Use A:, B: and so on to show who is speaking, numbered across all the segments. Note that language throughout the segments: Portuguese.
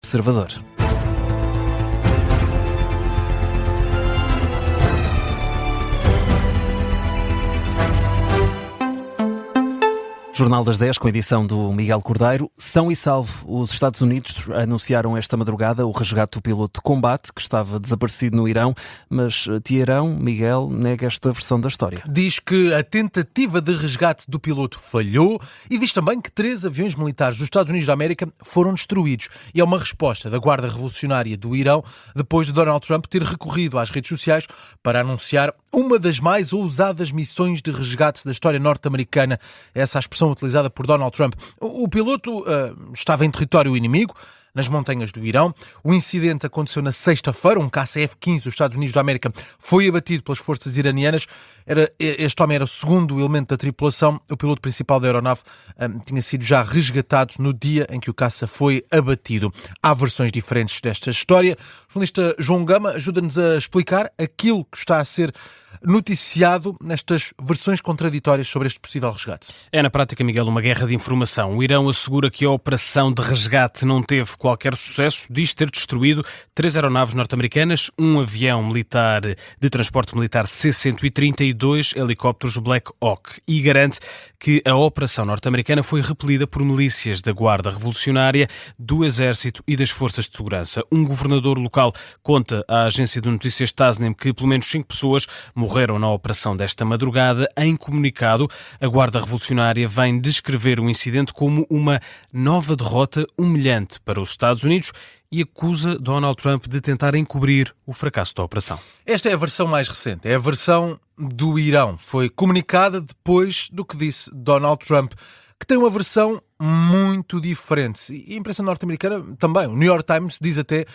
A: Observador. Jornal das 10, com edição do Miguel Cordeiro. São e salvo, os Estados Unidos anunciaram esta madrugada o resgate do piloto de combate que estava desaparecido no Irão, mas Teherão, Miguel, nega esta versão da história.
B: Diz que a tentativa de resgate do piloto falhou e diz também que 3 aviões militares dos Estados Unidos da América foram destruídos. E é uma resposta da Guarda Revolucionária do Irão depois de Donald Trump ter recorrido às redes sociais para anunciar uma das mais ousadas missões de resgate da história norte-americana. Essa é a expressão utilizada por Donald Trump. O piloto estava em território inimigo, nas montanhas do Irão. O incidente aconteceu na sexta-feira. Um caça F-15 dos Estados Unidos da América foi abatido pelas forças iranianas. Este homem era o segundo elemento da tripulação. O piloto principal da aeronave tinha sido já resgatado no dia em que o caça foi abatido. Há versões diferentes desta história. O jornalista João Gama ajuda-nos a explicar aquilo que está a ser noticiado nestas versões contraditórias sobre este possível resgate.
C: É na prática, Miguel, uma guerra de informação. O Irão assegura que a operação de resgate não teve qualquer sucesso, diz ter destruído 3 aeronaves norte-americanas, um avião militar de transporte militar C-130 e 2 helicópteros Black Hawk, e garante que a operação norte-americana foi repelida por milícias da Guarda Revolucionária, do Exército e das Forças de Segurança. Um governador local conta à agência de notícias Tasnim que pelo menos 5 pessoas morreram na operação desta madrugada. Em comunicado, a Guarda Revolucionária vem descrever o incidente como uma nova derrota humilhante para os Estados Unidos e acusa Donald Trump de tentar encobrir o fracasso da operação.
B: Esta é a versão mais recente, é a versão do Irão. Foi comunicada depois do que disse Donald Trump, que tem uma versão muito diferente. E a imprensa norte-americana também. O New York Times diz até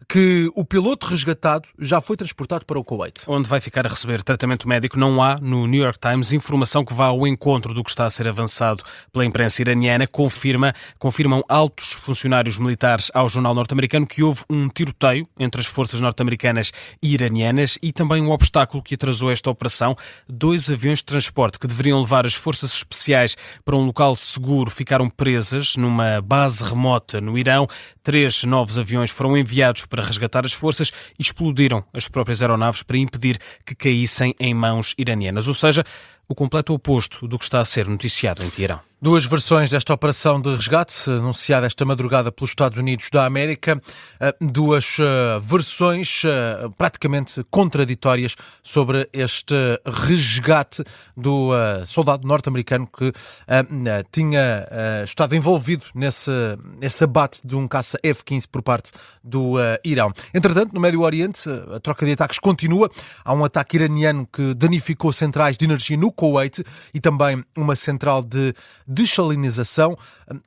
B: que o piloto resgatado já foi transportado para o Kuwait,
C: onde vai ficar a receber tratamento médico. Não há, no New York Times, informação que vá ao encontro do que está a ser avançado pela imprensa iraniana. Confirmam altos funcionários militares ao jornal norte-americano que houve um tiroteio entre as forças norte-americanas e iranianas e também um obstáculo que atrasou esta operação. 2 aviões de transporte que deveriam levar as forças especiais para um local seguro ficaram presas numa base remota no Irão. 3 novos aviões foram enviados para resgatar as forças e explodiram as próprias aeronaves para impedir que caíssem em mãos iranianas. Ou seja, o completo oposto do que está a ser noticiado em Teherão.
B: 2 versões desta operação de resgate, anunciada esta madrugada pelos Estados Unidos da América. 2 versões praticamente contraditórias sobre este resgate do soldado norte-americano que tinha estado envolvido nesse abate de um caça F-15 por parte do Irão. Entretanto, no Médio Oriente, a troca de ataques continua. Há um ataque iraniano que danificou centrais de energia no Kuwait e também uma central de dessalinização.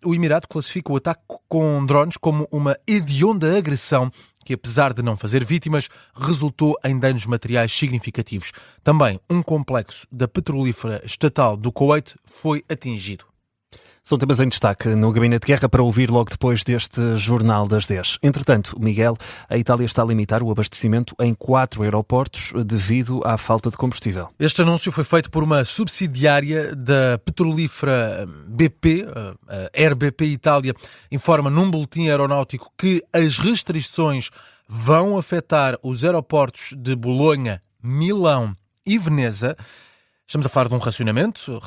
B: O Emirato classifica o ataque com drones como uma hedionda agressão que, apesar de não fazer vítimas, resultou em danos materiais significativos. Também um complexo da petrolífera estatal do Kuwait foi atingido.
A: São temas em destaque no Gabinete de Guerra para ouvir logo depois deste Jornal das 10. Entretanto, Miguel, a Itália está a limitar o abastecimento em 4 aeroportos devido à falta de combustível.
B: Este anúncio foi feito por uma subsidiária da petrolífera BP, a RBP Itália, informa num boletim aeronáutico que as restrições vão afetar os aeroportos de Bolonha, Milão e Veneza. Estamos a falar de um racionamento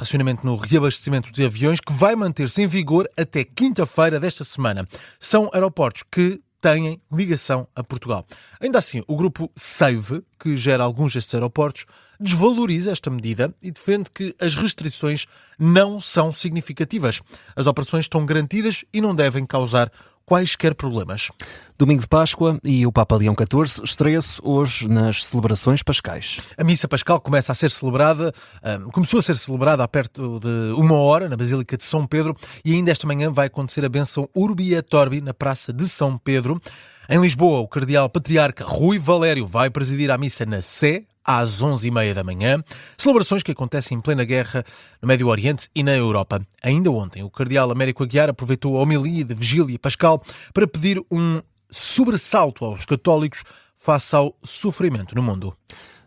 B: no reabastecimento de aviões que vai manter-se em vigor até quinta-feira desta semana. São aeroportos que têm ligação a Portugal. Ainda assim, o grupo SAVE, que gera alguns destes aeroportos, desvaloriza esta medida e defende que as restrições não são significativas. As operações estão garantidas e não devem causar quaisquer problemas.
A: Domingo de Páscoa e o Papa Leão XIV estreia-se hoje nas celebrações pascais.
B: A missa pascal começou a ser celebrada há perto de 1 hora na Basílica de São Pedro e ainda esta manhã vai acontecer a bênção Urbi et Orbi na Praça de São Pedro. Em Lisboa, o cardeal patriarca Rui Valério vai presidir a missa na Sé, às 11h30 da manhã, celebrações que acontecem em plena guerra no Médio Oriente e na Europa. Ainda ontem, o cardeal Américo Aguiar aproveitou a homilia de vigília pascal para pedir um sobressalto aos católicos face ao sofrimento no mundo.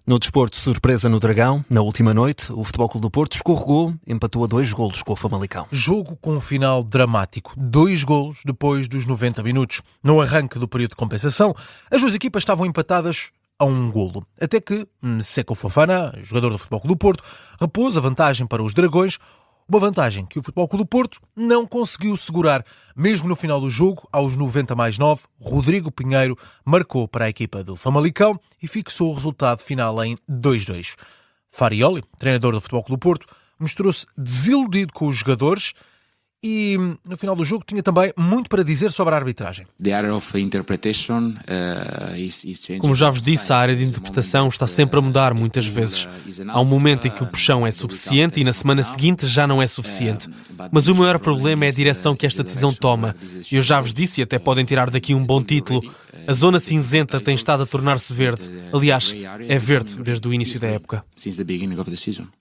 A: No desporto, surpresa no Dragão. Na última noite, o Futebol Clube do Porto escorregou, empatou a 2-golos com o Famalicão.
B: Jogo com um final dramático. 2 golos depois dos 90 minutos. No arranque do período de compensação, as duas equipas estavam empatadas a 1 golo. Até que Seko Fofana, jogador do Futebol Clube do Porto, repôs a vantagem para os Dragões. Uma vantagem que o Futebol Clube do Porto não conseguiu segurar. Mesmo no final do jogo, aos 90+9, Rodrigo Pinheiro marcou para a equipa do Famalicão e fixou o resultado final em 2-2. Farioli, treinador do Futebol Clube do Porto, mostrou-se desiludido com os jogadores e no final do jogo tinha também muito para dizer sobre a arbitragem.
D: Como já vos disse, a área de interpretação está sempre a mudar muitas vezes. Há um momento em que o puxão é suficiente e na semana seguinte já não é suficiente. Mas o maior problema é a direção que esta decisão toma. Eu já vos disse, e até podem tirar daqui um bom título, a zona cinzenta tem estado a tornar-se verde. Aliás, é verde desde o início da época.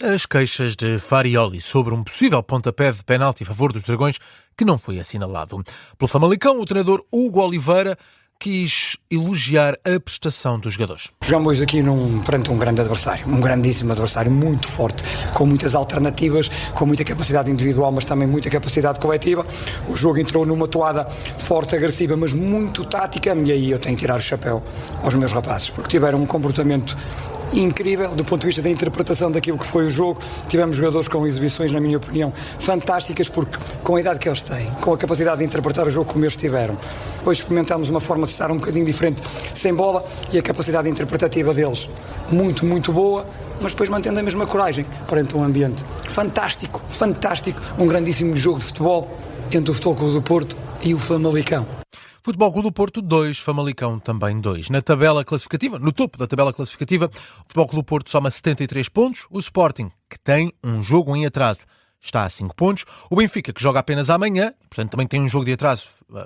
B: As queixas de Farioli sobre um possível pontapé de penalti a favor dos Dragões que não foi assinalado. Pelo Famalicão, o treinador Hugo Oliveira quis elogiar a prestação dos jogadores.
E: Jogamos aqui perante um grande adversário, um grandíssimo adversário, muito forte, com muitas alternativas, com muita capacidade individual, mas também muita capacidade coletiva. O jogo entrou numa toada forte, agressiva, mas muito tática, e aí eu tenho que tirar o chapéu aos meus rapazes, porque tiveram um comportamento incrível do ponto de vista da interpretação daquilo que foi o jogo. Tivemos jogadores com exibições, na minha opinião, fantásticas, porque com a idade que eles têm, com a capacidade de interpretar o jogo como eles tiveram. Depois experimentámos uma forma de estar um bocadinho diferente sem bola e a capacidade interpretativa deles muito, muito boa, mas depois mantendo a mesma coragem perante um ambiente fantástico, fantástico, um grandíssimo jogo de futebol entre o Futebol Clube do Porto e o Famalicão.
B: Futebol Clube do Porto 2, Famalicão também 2. Na tabela classificativa, no topo da tabela classificativa, o Futebol Clube do Porto soma 73 pontos. O Sporting, que tem um jogo em atraso, está a 5 pontos. O Benfica, que joga apenas amanhã, portanto também tem um jogo de atraso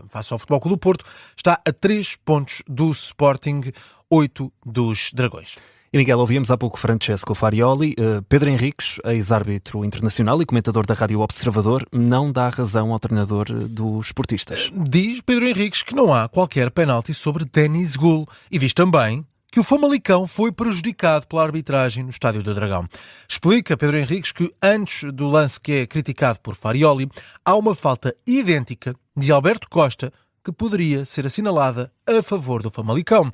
B: face ao Futebol Clube do Porto, está a 3 pontos do Sporting, 8 dos Dragões.
A: E Miguel, ouvíamos há pouco Francesco Farioli. Pedro Henriques, ex-árbitro internacional e comentador da Rádio Observador, não dá razão ao treinador dos esportistas.
B: Diz Pedro Henriques que não há qualquer penalti sobre Denis Gul e diz também que o Famalicão foi prejudicado pela arbitragem no Estádio do Dragão. Explica Pedro Henriques que antes do lance que é criticado por Farioli, há uma falta idêntica de Alberto Costa que poderia ser assinalada a favor do Famalicão.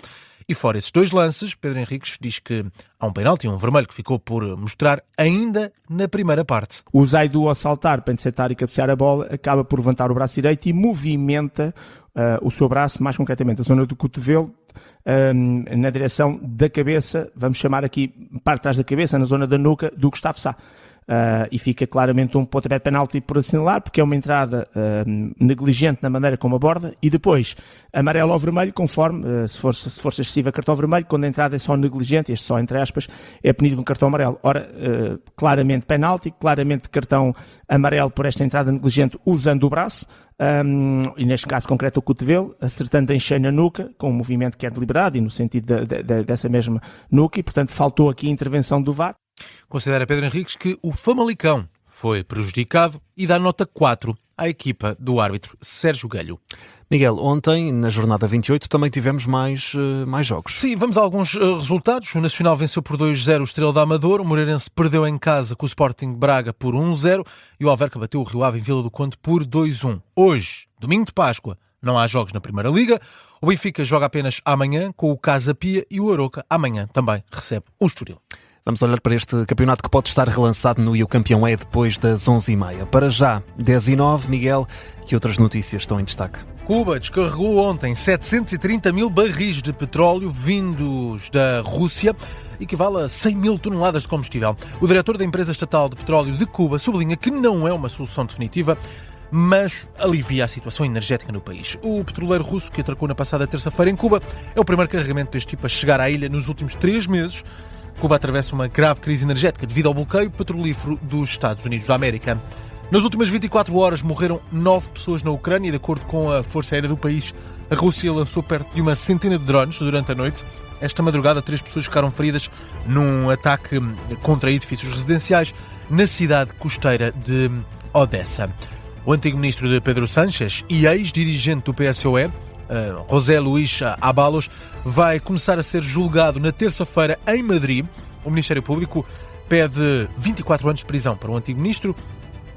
B: E fora esses 2 lances, Pedro Henriques diz que há um penalti, um vermelho, que ficou por mostrar ainda na primeira parte.
F: O Zaidu, ao saltar para interceptar e cabecear a bola, acaba por levantar o braço direito e movimenta o seu braço, mais concretamente a zona do cotovelo, na direção da cabeça, vamos chamar aqui, parte de trás da cabeça, na zona da nuca, do Gustavo Sá. E fica claramente um pontapé de penalti por assinalar, porque é uma entrada negligente na maneira como aborda, e depois amarelo ou vermelho, conforme, se for excessiva, cartão vermelho. Quando a entrada é só negligente, este só entre aspas, é punido com cartão amarelo. Ora, claramente penalti, claramente cartão amarelo por esta entrada negligente usando o braço, e neste caso concreto o cotovelo, acertando em cheio na nuca, com um movimento que é deliberado e no sentido dessa mesma nuca, e portanto faltou aqui a intervenção do VAR.
B: Considera Pedro Henriques que o Famalicão foi prejudicado e dá nota 4 à equipa do árbitro Sérgio Galho.
A: Miguel, ontem, na jornada 28, também tivemos mais jogos.
B: Sim, vamos a alguns resultados. O Nacional venceu por 2-0 o Estrela da Amadora, o Moreirense perdeu em casa com o Sporting Braga por 1-0 e o Alverca bateu o Rio Ave em Vila do Conde por 2-1. Hoje, domingo de Páscoa, não há jogos na Primeira Liga. O Benfica joga apenas amanhã com o Casa Pia e o Aroca amanhã também recebe o Estoril.
A: Vamos olhar para este campeonato que pode estar relançado no E o Campeão é depois das 11h30. Para já, 10h09, Miguel, que outras notícias estão em destaque?
B: Cuba descarregou ontem 730 mil barris de petróleo vindos da Rússia, equivale a 100 mil toneladas de combustível. O diretor da empresa estatal de petróleo de Cuba sublinha que não é uma solução definitiva, mas alivia a situação energética no país. O petroleiro russo, que atracou na passada terça-feira em Cuba, é o primeiro carregamento deste tipo a chegar à ilha nos últimos 3 meses. Cuba atravessa uma grave crise energética devido ao bloqueio petrolífero dos Estados Unidos da América. Nas últimas 24 horas morreram 9 pessoas na Ucrânia, de acordo com a Força Aérea do país. A Rússia lançou perto de uma centena de drones durante a noite. Esta madrugada, 3 pessoas ficaram feridas num ataque contra edifícios residenciais na cidade costeira de Odessa. O antigo ministro de Pedro Sánchez e ex-dirigente do PSOE, José Luís Ábalos, vai começar a ser julgado na terça-feira em Madrid. O Ministério Público pede 24 anos de prisão para o antigo ministro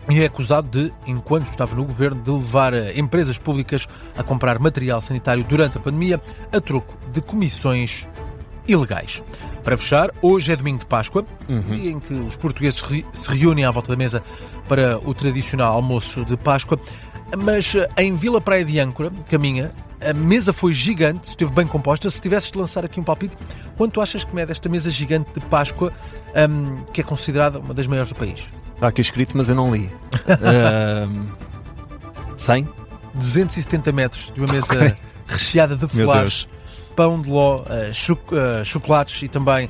B: e é acusado de, enquanto estava no governo, de levar empresas públicas a comprar material sanitário durante a pandemia a troco de comissões ilegais. Para fechar, hoje é domingo de Páscoa, dia em que os portugueses se reúnem à volta da mesa para o tradicional almoço de Páscoa, mas em Vila Praia de Âncora, Caminha, a mesa foi gigante, esteve bem composta. Se tivesses de lançar aqui um palpite, quanto achas que mede esta mesa gigante de Páscoa, que é considerada uma das maiores do país?
A: Está aqui escrito, mas eu não li. 100?
B: 270 metros de uma mesa recheada de flores, pão de ló, chocolates e também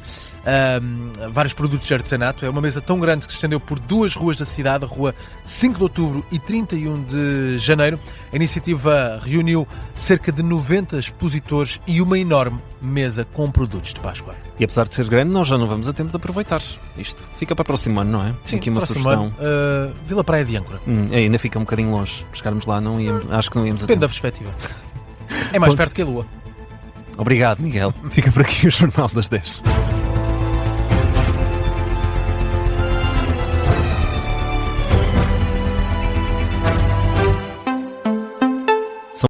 B: vários produtos de artesanato. É uma mesa tão grande que se estendeu por 2 ruas da cidade, a rua 5 de Outubro e 31 de Janeiro. A iniciativa reuniu cerca de 90 expositores e uma enorme mesa com produtos de Páscoa.
A: E apesar de ser grande, nós já não vamos a tempo de aproveitar isto. Fica para o próximo ano, não é?
B: Sim,
A: aqui uma sugestão.
B: Vila Praia de Âncora.
A: Ainda fica um bocadinho longe. Chegarmos lá, não íamos, acho que não íamos a
B: Depende da
A: tempo.
B: perspectiva. É mais perto que a Lua.
A: Obrigado, Miguel. Fica por aqui o Jornal das 10.